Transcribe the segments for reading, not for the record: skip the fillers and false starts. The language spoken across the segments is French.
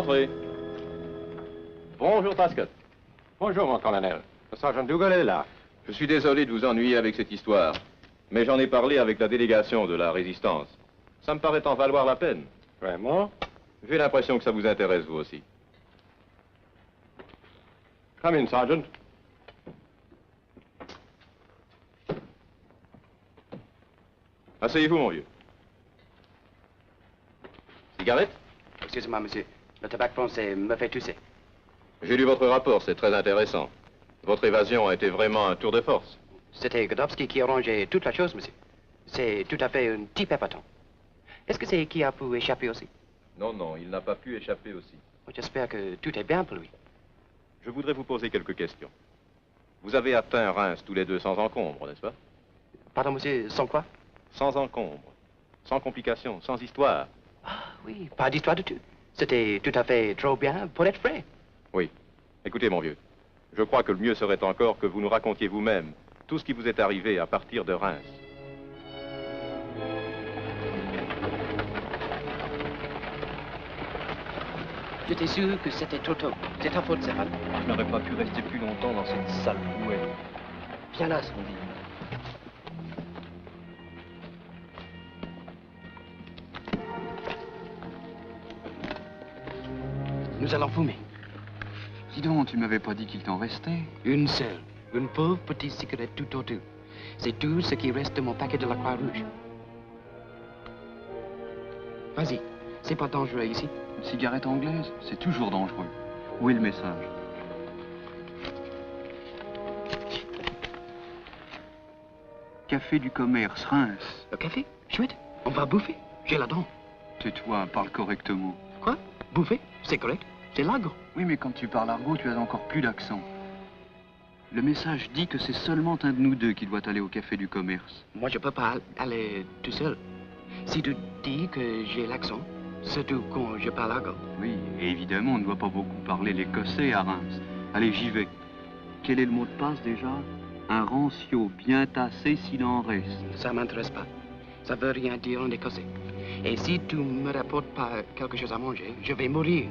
Entrez. Bonjour, Tascott. Bonjour, mon colonel. Le sergent Dougal est là. Je suis désolé de vous ennuyer avec cette histoire, mais j'en ai parlé avec la délégation de la Résistance. Ça me paraît en valoir la peine. Vraiment? J'ai l'impression que ça vous intéresse, vous aussi. Come in, Sergeant. Asseyez-vous, mon vieux. Cigarette? Excusez-moi, monsieur. Le tabac français me fait tousser. J'ai lu votre rapport, c'est très intéressant. Votre évasion a été vraiment un tour de force. C'était Godowski qui arrangeait toute la chose, monsieur. C'est tout à fait un type épatant. Est-ce que c'est qui a pu échapper aussi? Non, non, il n'a pas pu échapper aussi. J'espère que tout est bien pour lui. Je voudrais vous poser quelques questions. Vous avez atteint Reims tous les deux sans encombre, n'est-ce pas? Pardon, monsieur, sans quoi? Sans encombre, sans complications, sans histoire. Ah, oui, pas d'histoire du tout. C'était tout à fait trop bien pour être vrai. Oui. Écoutez, mon vieux, je crois que le mieux serait encore que vous nous racontiez vous-même tout ce qui vous est arrivé à partir de Reims. J'étais sûr que c'était trop tôt. C'est ta faute, Stéphane. Je n'aurais pas pu rester plus longtemps dans cette sale bouée. Viens là, Sandy. Nous allons fumer. Dis donc, tu m'avais pas dit qu'il t'en restait. Une seule. Une pauvre petite cigarette tout autour. C'est tout ce qui reste de mon paquet de la Croix-Rouge. Vas-y. C'est pas dangereux ici. Une cigarette anglaise, c'est toujours dangereux. Où est le message? Café du commerce, Reims. Le café? Chouette. On va bouffer. J'ai la dent. Tais-toi, parle correctement. Quoi? Bouffer? C'est correct. C'est l'agre. Oui, mais quand tu parles argot, tu as encore plus d'accent. Le message dit que c'est seulement un de nous deux qui doit aller au café du commerce. Moi, je peux pas aller tout seul. Si tu dis que j'ai l'accent, surtout quand je parle argot. Oui, et évidemment, on ne doit pas beaucoup parler l'écossais à Reims. Allez, j'y vais. Quel est le mot de passe déjà? Un rancio bien tassé s'il en reste. Ça m'intéresse pas. Ça veut rien dire en écossais. Et si tu me rapportes pas quelque chose à manger, je vais mourir.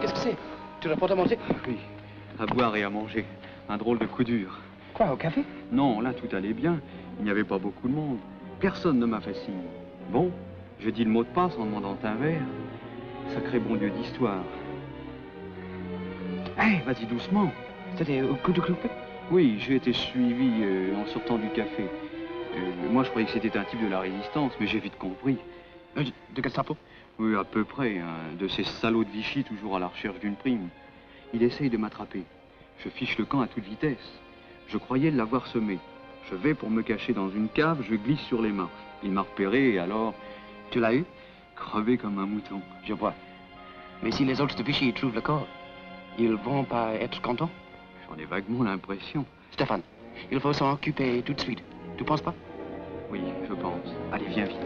Qu'est-ce que c'est? Tu rapportes à manger? Oui, à boire et à manger. Un drôle de coup dur. Quoi, au café? Non, là, tout allait bien. Il n'y avait pas beaucoup de monde. Personne ne m'a fait signe. Bon, je dis le mot de passe en demandant un verre. Sacré bon Dieu d'histoire. Hé, vas-y doucement. C'était au coup de cloupette? Oui, j'ai été suivi en sortant du café. Moi, je croyais que c'était un type de la Résistance, mais j'ai vite compris. De Gestapo? Oui, à peu près. De ces salauds de Vichy, toujours à la recherche d'une prime. Il essaye de m'attraper. Je fiche le camp à toute vitesse. Je croyais l'avoir semé. Je vais pour me cacher dans une cave, je glisse sur les marches. Il m'a repéré et alors... Tu l'as eu? Crevé comme un mouton. Je vois. Mais si les autres de Vichy trouvent le corps, ils vont pas être contents? J'en ai vaguement l'impression. Stéphane, il faut s'en occuper tout de suite. Tu penses pas? Oui, je pense. Allez, viens vite.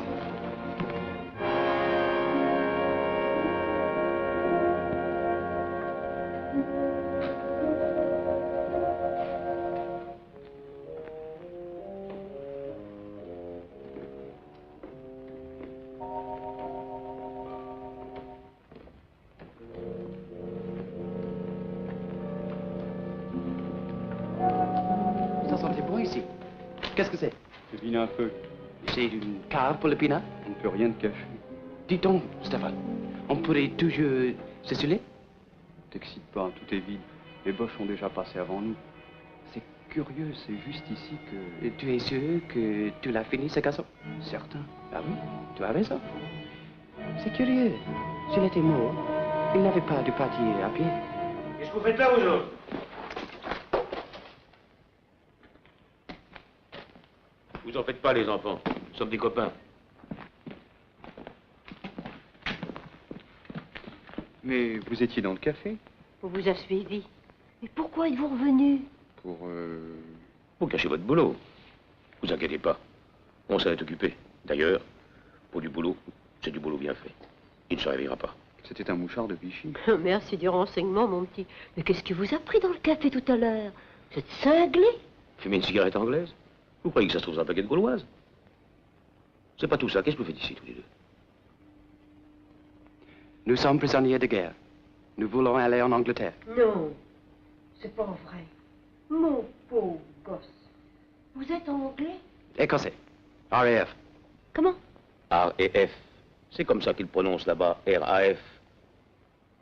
Qu'est-ce que c'est? Je vine un feu. C'est une cave pour le pinard? On ne peut rien te cacher. Dis donc, Stéphane, on pourrait toujours s'essuyer? T'excite pas, tout est vide. Les Boches ont déjà passé avant nous. C'est curieux, c'est juste ici que... Et tu es sûr que tu l'as fini, ce garçon? Certain. Ah oui, tu as raison. C'est curieux. S'il était mort, il n'avait pas dû partir à pied. Qu'est-ce que vous faites là, vous autres? Vous en faites pas, les enfants. Nous sommes des copains. Mais vous étiez dans le café? On vous a suivi. Mais pourquoi êtes-vous revenu? Pour cacher votre boulot. Vous inquiétez pas. On s'en est occupé. D'ailleurs, pour du boulot, c'est du boulot bien fait. Il ne se réveillera pas. C'était un mouchard de Vichy. Merci du renseignement, mon petit. Mais qu'est-ce qui vous a pris dans le café tout à l'heure? Vous êtes cinglé? Fumer une cigarette anglaise? Vous croyez que ça se trouve dans un paquet de gauloises? C'est pas tout ça. Qu'est-ce que vous faites ici, tous les deux? Nous sommes prisonniers de guerre. Nous voulons aller en Angleterre. Non, c'est pas vrai. Mon pauvre gosse. Vous êtes anglais? Écossais. RAF. Comment? R et F. C'est comme ça qu'ils prononcent là-bas, R-A-F.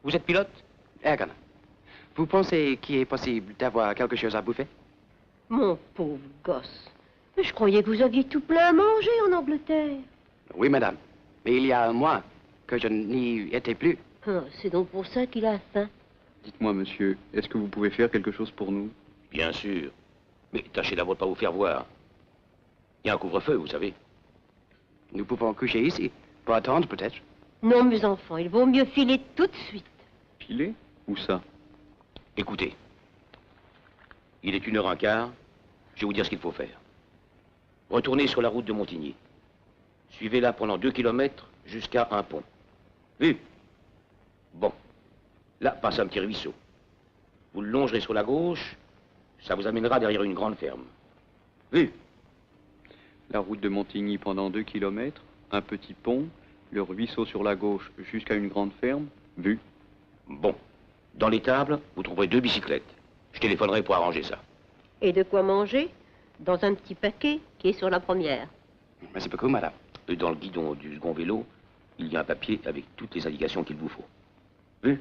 Vous êtes pilote? Ergan. Vous pensez qu'il est possible d'avoir quelque chose à bouffer? Mon pauvre gosse. Mais je croyais que vous aviez tout plein à manger en Angleterre. Oui, madame. Mais il y a un mois que je n'y étais plus. Ah, c'est donc pour ça qu'il a faim. Dites-moi, monsieur, est-ce que vous pouvez faire quelque chose pour nous? Bien sûr. Mais tâchez d'abord de pas vous faire voir. Il y a un couvre-feu, vous savez. Nous pouvons coucher ici. Pour attendre, peut-être. Non, mes enfants, il vaut mieux filer tout de suite. Filer? Où ça? Écoutez. Il est 1h15. Je vais vous dire ce qu'il faut faire. Retournez sur la route de Montigny. Suivez-la pendant 2 kilomètres jusqu'à un pont. Vu? Bon. Là passe un petit ruisseau. Vous le longerez sur la gauche. Ça vous amènera derrière une grande ferme. Vu? La route de Montigny pendant 2 kilomètres, un petit pont, le ruisseau sur la gauche jusqu'à une grande ferme. Vu? Bon. Dans l'étable, vous trouverez 2 bicyclettes. Je téléphonerai pour arranger ça. Et de quoi manger? Dans un petit paquet qui est sur la première. Merci beaucoup, madame. Et dans le guidon du second vélo, il y a un papier avec toutes les indications qu'il vous faut. Vu?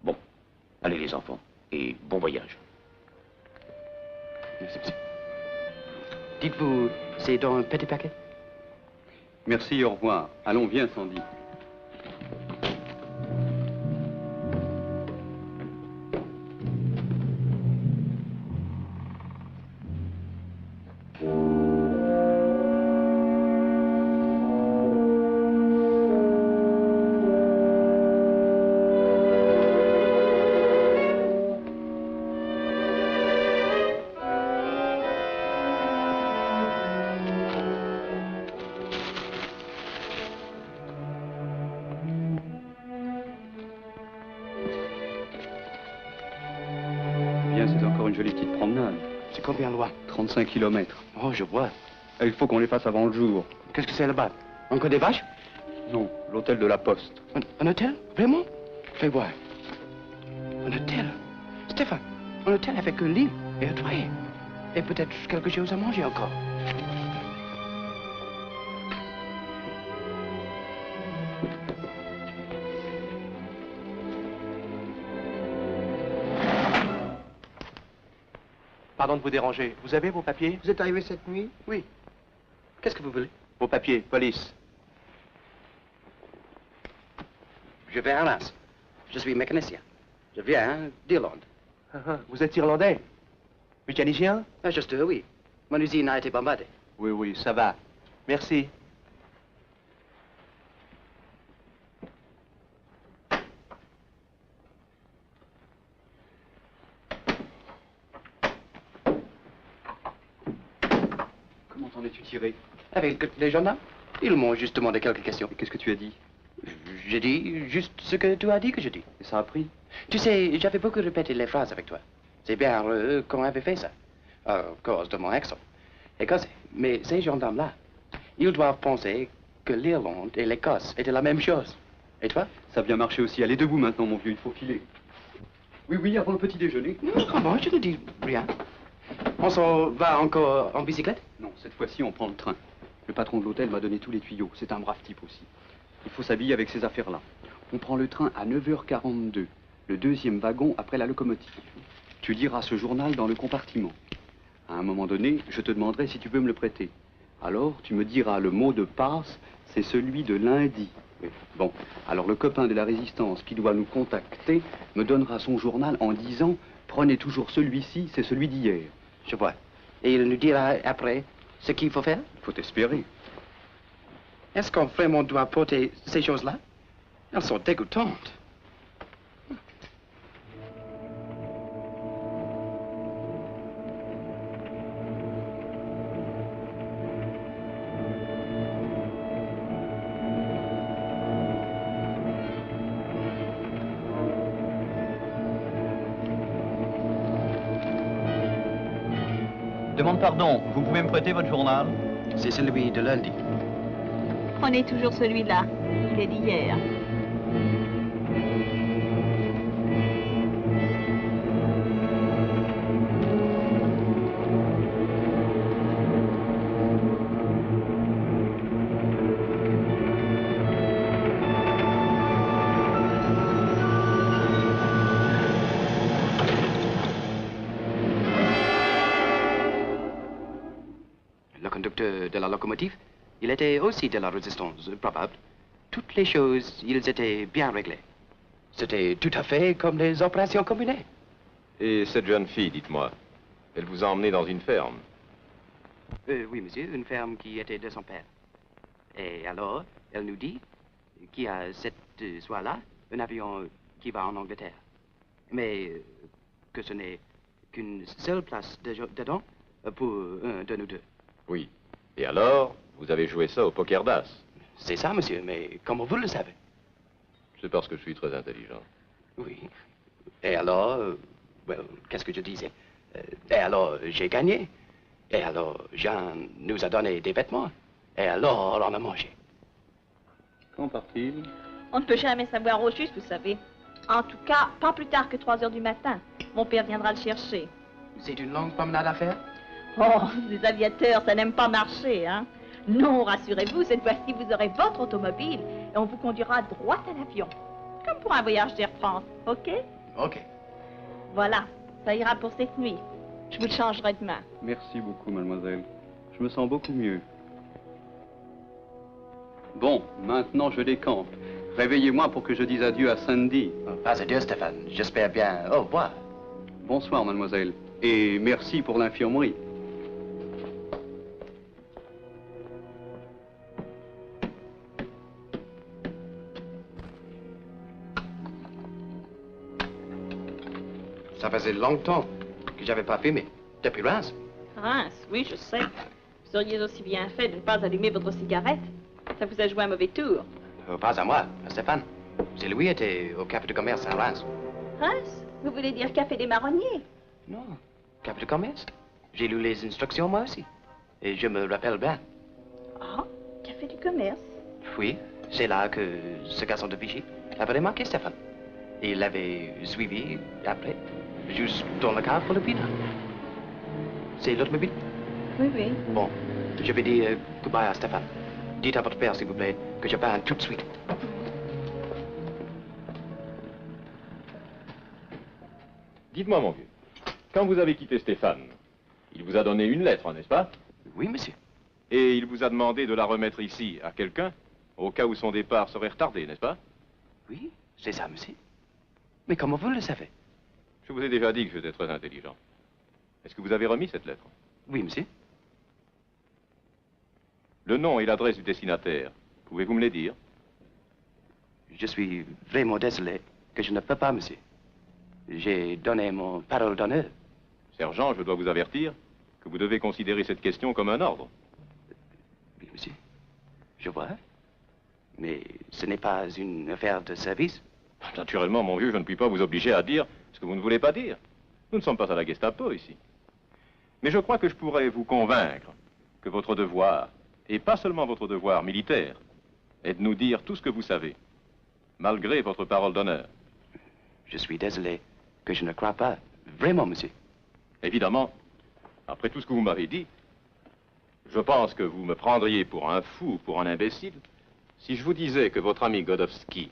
Bon. Allez les enfants. Et bon voyage. Merci, monsieur. Dites-vous, c'est dans un petit paquet? Merci, au revoir. Allons, viens, Sandy. Bien, c'est encore une jolie petite promenade. C'est combien loin? 35 kilomètres. Oh, je vois. Et il faut qu'on les fasse avant le jour. Qu'est-ce que c'est là-bas? Encore des vaches? Non, l'hôtel de la Poste. Un hôtel? Vraiment? Fais voir. Un hôtel? Stéphane, un hôtel avec un lit et un toit. Et peut-être quelque chose à manger encore. Pardon de vous déranger. Vous avez vos papiers? Vous êtes arrivé cette nuit? Oui. Qu'est-ce que vous voulez? Vos papiers, police. Je vais à Reims. Je suis mécanicien. Je viens d'Irlande. Vous êtes irlandais? Mécanicien? Ah, juste, oui. Mon usine a été bombardée. Oui, oui, ça va. Merci. Comment t'en es-tu tiré? Avec les gendarmes? Ils m'ont juste demandé quelques questions. Et qu'est-ce que tu as dit? J'ai dit juste ce que tu as dit que je dis. Et ça a pris? Tu sais, j'avais beaucoup répété les phrases avec toi. C'est bien qu'on avait fait ça. À cause de mon accent. Écossais. Mais ces gendarmes-là, ils doivent penser que l'Irlande et l'Écosse étaient la même chose. Et toi? Ça a bien marché aussi. Allez, debout maintenant, mon vieux, il faut filer. Oui, oui, avant le petit déjeuner. Non, comment? Je ne dis rien. On s'en va encore en bicyclette? Non, cette fois-ci, on prend le train. Le patron de l'hôtel m'a donné tous les tuyaux. C'est un brave type aussi. Il faut s'habiller avec ces affaires-là. On prend le train à 9h42, le deuxième wagon après la locomotive. Tu liras ce journal dans le compartiment. À un moment donné, je te demanderai si tu peux me le prêter. Alors, tu me diras le mot de passe, c'est celui de lundi. Oui. Bon, alors le copain de la Résistance qui doit nous contacter me donnera son journal en disant « Prenez toujours celui-ci, c'est celui d'hier ». Je vois. Et il nous dira après ce qu'il faut faire? Il faut espérer. Est-ce qu'on vraiment doit porter ces choses-là? Elles sont dégoûtantes. demande pardon, vous pouvez me prêter votre journal? C'est celui de lundi. Prenez toujours celui-là. Il est d'hier. Le conducteur de la locomotive, il était aussi de la résistance, probable. Toutes les choses, ils étaient bien réglées. C'était tout à fait comme les opérations combinées. Et cette jeune fille, dites-moi, elle vous a emmené dans une ferme? Oui, monsieur, une ferme qui était de son père. Et alors, elle nous dit qu'il y a cette soir-là un avion qui va en Angleterre. Mais que ce n'est qu'une seule place dedans pour un de nous deux. Oui. Et alors, vous avez joué ça au poker d'as? C'est ça, monsieur, mais comment vous le savez? C'est parce que je suis très intelligent. Oui. Et alors, qu'est-ce que je disais? Et alors, j'ai gagné. Et alors, Jean nous a donné des vêtements. Et alors, on a mangé. Quand part-il? On ne peut jamais savoir au juste, vous savez. En tout cas, pas plus tard que 3 heures du matin. Mon père viendra le chercher. C'est une longue promenade à faire? Oh, les aviateurs, ça n'aime pas marcher, hein? Non, rassurez-vous, cette fois-ci, vous aurez votre automobile et on vous conduira droit à l'avion. Comme pour un voyage d'Air France, ok? Ok. Voilà, ça ira pour cette nuit. Je vous le changerai demain. Merci beaucoup, mademoiselle. Je me sens beaucoup mieux. Bon, maintenant je décampe. Réveillez-moi pour que je dise adieu à Sandy. Pas adieu, Stéphane. J'espère bien au revoir. Bonsoir, mademoiselle. Et merci pour l'infirmerie. Ça faisait longtemps que j'avais pas fumé. Depuis Reims. Reims, oui, je sais. Vous seriez aussi bien fait de ne pas allumer votre cigarette. Ça vous a joué un mauvais tour. Pas à moi, à Stéphane. C'est lui était au café de commerce à Reims. Reims? Vous voulez dire café des marronniers? Non, café de commerce. J'ai lu les instructions moi aussi. Et je me rappelle bien. Ah, café du commerce. Oui, c'est là que ce garçon de Vichy avait remarqué Stéphane. Et il l'avait suivi après, juste dans le car pour le pinard. C'est l'automobile? Oui, oui. Bon, je vais dire goodbye à Stéphane. Dites à votre père, s'il vous plaît, que je pars tout de suite. Dites-moi, mon vieux, quand vous avez quitté Stéphane, il vous a donné une lettre, n'est-ce pas? Oui, monsieur. Et il vous a demandé de la remettre ici à quelqu'un, au cas où son départ serait retardé, n'est-ce pas? Oui, c'est ça, monsieur. Mais comment vous le savez? Je vous ai déjà dit que j'étais très intelligent. Est-ce que vous avez remis cette lettre? Oui, monsieur. Le nom et l'adresse du destinataire, pouvez-vous me les dire? Je suis vraiment désolé que je ne peux pas, monsieur. J'ai donné mon parole d'honneur. Sergent, je dois vous avertir que vous devez considérer cette question comme un ordre. Oui, monsieur. Je vois. Mais ce n'est pas une affaire de service. Naturellement, mon vieux, je ne puis pas vous obliger à dire ce que vous ne voulez pas dire. Nous ne sommes pas à la Gestapo ici. Mais je crois que je pourrais vous convaincre que votre devoir, et pas seulement votre devoir militaire, est de nous dire tout ce que vous savez, malgré votre parole d'honneur. Je suis désolé que je ne crois pas. Vraiment, monsieur. Évidemment, après tout ce que vous m'avez dit, je pense que vous me prendriez pour un fou ou pour un imbécile si je vous disais que votre ami Godowski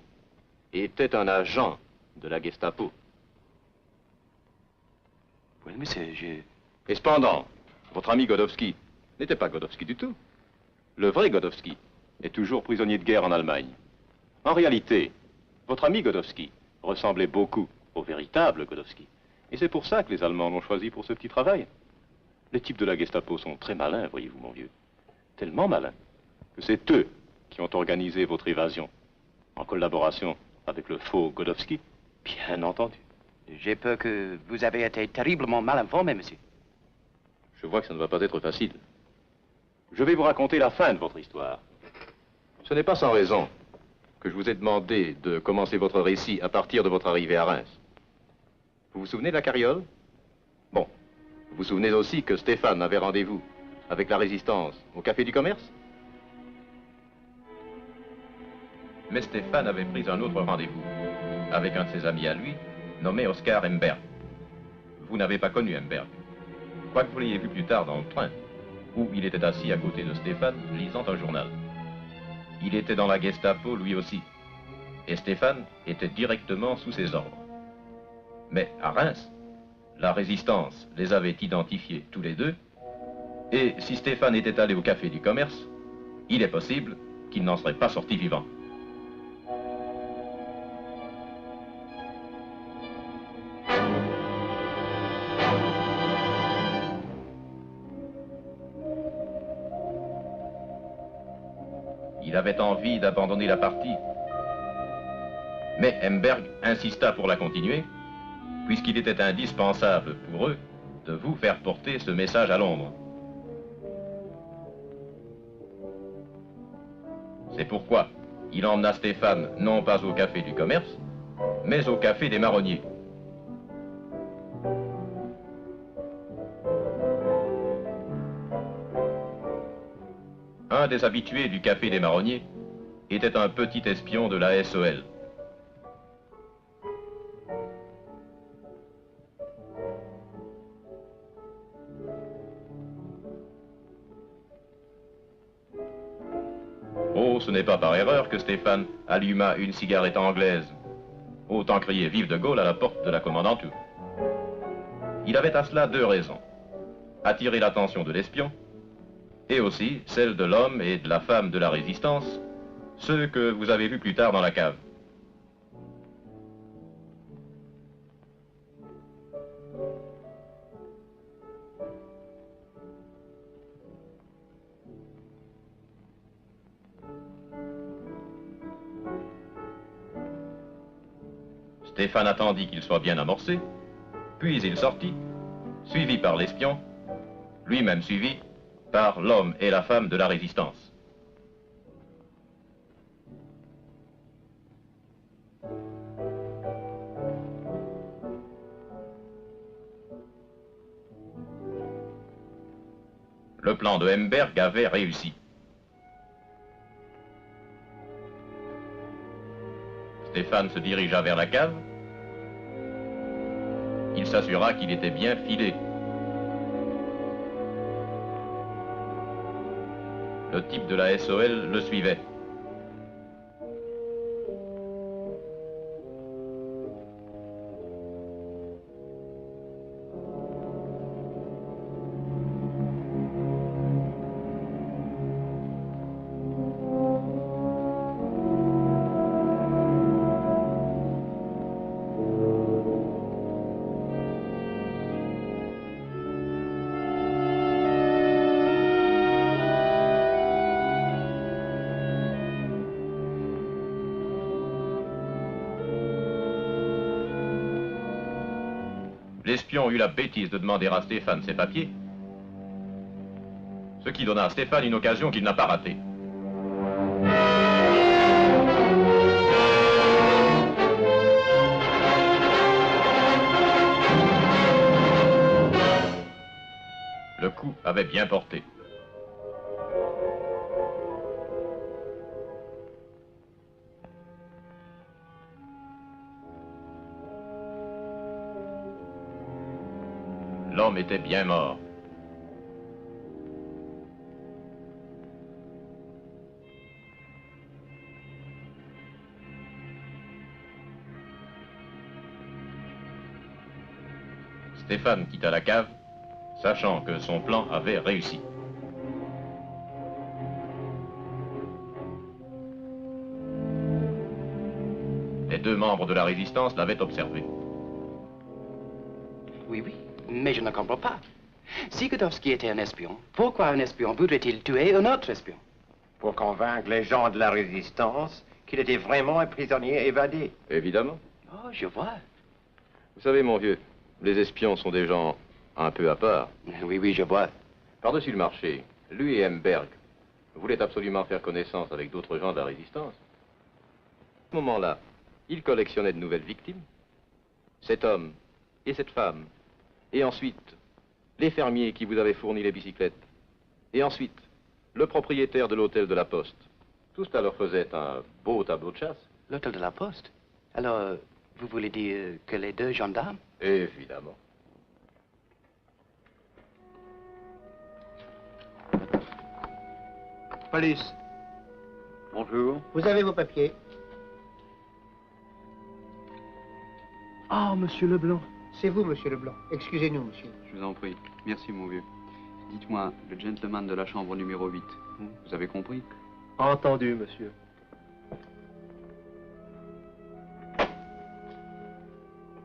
était un agent de la Gestapo. Oui, monsieur, Et cependant, votre ami Godowski n'était pas Godowski du tout. Le vrai Godowski est toujours prisonnier de guerre en Allemagne. En réalité, votre ami Godowski ressemblait beaucoup au véritable Godowski. Et c'est pour ça que les Allemands l'ont choisi pour ce petit travail. Les types de la Gestapo sont très malins, voyez-vous, mon vieux. Tellement malins que c'est eux qui ont organisé votre évasion, en collaboration avec le faux Godowski, bien entendu. j'ai peur que vous avez été terriblement mal informé, monsieur. Je vois que ça ne va pas être facile. Je vais vous raconter la fin de votre histoire. Ce n'est pas sans raison que je vous ai demandé de commencer votre récit à partir de votre arrivée à Reims. Vous vous souvenez de la carriole? Bon. Vous vous souvenez aussi que Stéphane avait rendez-vous avec la Résistance au Café du Commerce? Mais Stéphane avait pris un autre rendez-vous avec un de ses amis à lui, nommé Oscar Emberg. Vous n'avez pas connu Emberg, quoique vous l'ayez vu plus tard dans le train, où il était assis à côté de Stéphane, lisant un journal. Il était dans la Gestapo lui aussi, et Stéphane était directement sous ses ordres. Mais à Reims, la Résistance les avait identifiés tous les deux, et si Stéphane était allé au Café du Commerce, il est possible qu'il n'en serait pas sorti vivant. Il avait envie d'abandonner la partie. Mais Emberg insista pour la continuer, puisqu'il était indispensable pour eux de vous faire porter ce message à Londres. C'est pourquoi il emmena Stéphane non pas au Café du Commerce, mais au Café des Marronniers. Un des habitués du Café des Marronniers était un petit espion de la SOL. Oh, ce n'est pas par erreur que Stéphane alluma une cigarette anglaise. Autant crier vive de Gaulle à la porte de la commandanture. Il avait à cela deux raisons. Attirer l'attention de l'espion, et aussi celle de l'homme et de la femme de la Résistance, ceux que vous avez vus plus tard dans la cave. Stéphane attendit qu'il soit bien amorcé, puis il sortit, suivi par l'espion, lui-même suivi par l'homme et la femme de la Résistance. Le plan de Emberg avait réussi. Stéphane se dirigea vers la cave. Il s'assura qu'il était bien filé. Le type de la SOL le suivait. L'espion eut la bêtise de demander à Stéphane ses papiers, ce qui donna à Stéphane une occasion qu'il n'a pas ratée. Le coup avait bien porté. L'homme était bien mort. Stéphane quitta la cave, sachant que son plan avait réussi. Les deux membres de la Résistance l'avaient observé. Oui, oui, mais je ne comprends pas. Si Godowski était un espion, pourquoi un espion voudrait-il tuer un autre espion? Pour convaincre les gens de la Résistance qu'il était vraiment un prisonnier évadé. Évidemment. Oh, je vois. Vous savez, mon vieux, les espions sont des gens un peu à part. Oui, oui, je vois. Par-dessus le marché, lui et Emberg voulaient absolument faire connaissance avec d'autres gens de la Résistance. À ce moment-là, ils collectionnaient de nouvelles victimes. Cet homme et cette femme. Et ensuite, les fermiers qui vous avaient fourni les bicyclettes, et ensuite, le propriétaire de l'hôtel de la Poste. Tout cela leur faisait un beau tableau de chasse. L'hôtel de la Poste? Alors, vous voulez dire que les deux gendarmes? Évidemment. Police. Bonjour. Vous avez vos papiers? Ah, monsieur Leblanc. C'est vous, monsieur Leblanc. Excusez-nous, monsieur. Je vous en prie. Merci, mon vieux. Dites-moi, le gentleman de la chambre numéro 8, vous avez compris? Entendu, monsieur.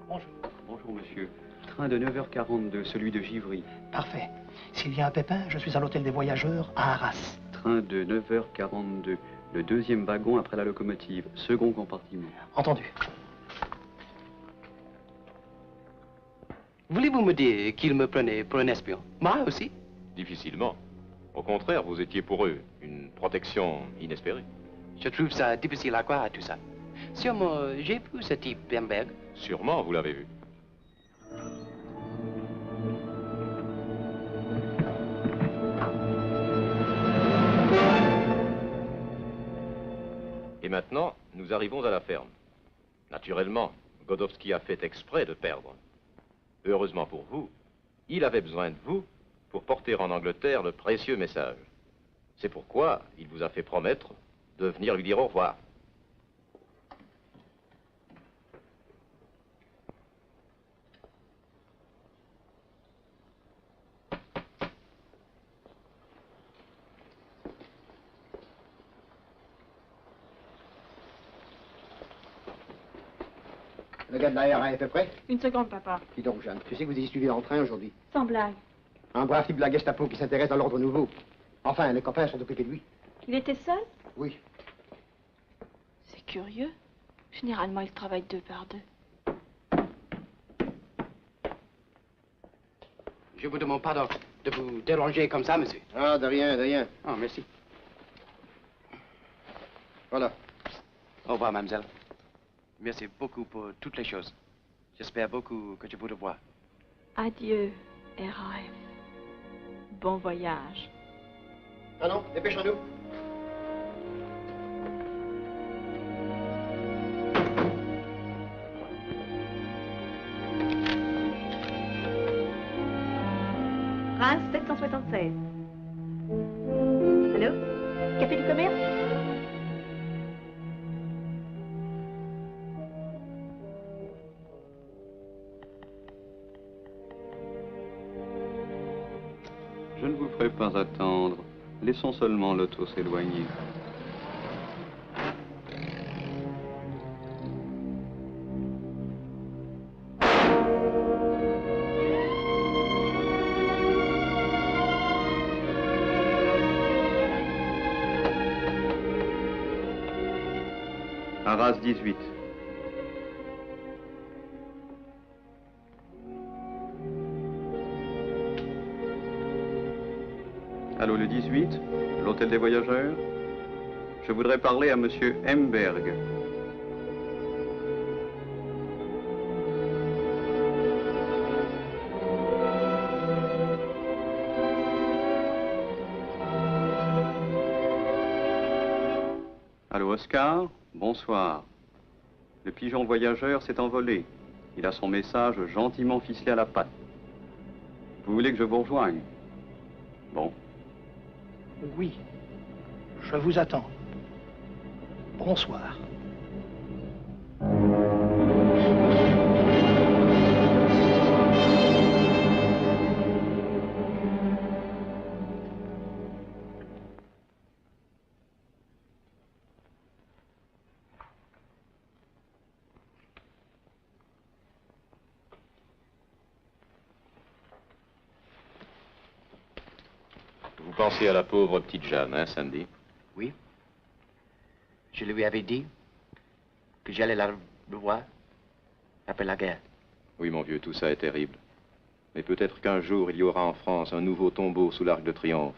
Bonjour. Bonjour, monsieur. Train de 9h42, celui de Givry. Parfait. S'il y a un pépin, je suis à l'hôtel des voyageurs à Arras. Train de 9h42, le deuxième wagon après la locomotive, second compartiment. Entendu. Voulez-vous me dire qu'ils me prenaient pour un espion? Moi aussi? Difficilement. Au contraire, vous étiez pour eux une protection inespérée. Je trouve ça difficile à croire, tout ça. Sûrement, j'ai vu ce type, Bernberg. Sûrement, vous l'avez vu. Et maintenant, nous arrivons à la ferme. Naturellement, Godowski a fait exprès de perdre. Heureusement pour vous, il avait besoin de vous pour porter en Angleterre le précieux message. C'est pourquoi il vous a fait promettre de venir lui dire au revoir. Le gars de l'ARA est prêt? Une seconde, papa. Dis donc, Jeanne, tu sais que vous y suivez en train aujourd'hui. Sans blague. Un brave type de la Gestapo qui s'intéresse à l'ordre nouveau. Enfin, les copains sont occupés de lui. Il était seul? Oui. C'est curieux. Généralement, il travaille deux par deux. Je vous demande pardon de vous déranger comme ça, monsieur. Ah, de rien, de rien. Oh, merci. Voilà. Au revoir, mademoiselle. Merci beaucoup pour toutes les choses. J'espère beaucoup que je vous revois. Adieu, RAF. Bon voyage. Ah non, dépêchons-nous. Reims 776. Allô? Café du commerce? Je ne vous ferai pas attendre. Laissons seulement l'auto s'éloigner. Arras 18. Allô, le 18, l'hôtel des voyageurs. Je voudrais parler à monsieur Hemberg. Allô, Oscar, bonsoir. Le pigeon voyageur s'est envolé. Il a son message gentiment ficelé à la patte. Vous voulez que je vous rejoigne? Bon. Oui. Je vous attends. Bonsoir. Vous pensez à la pauvre petite Jeanne, hein, Sandy? Oui. Je lui avais dit que j'allais la revoir après la guerre. Oui, mon vieux, tout ça est terrible. Mais peut-être qu'un jour, il y aura en France un nouveau tombeau sous l'Arc de Triomphe.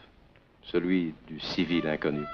Celui du civil inconnu.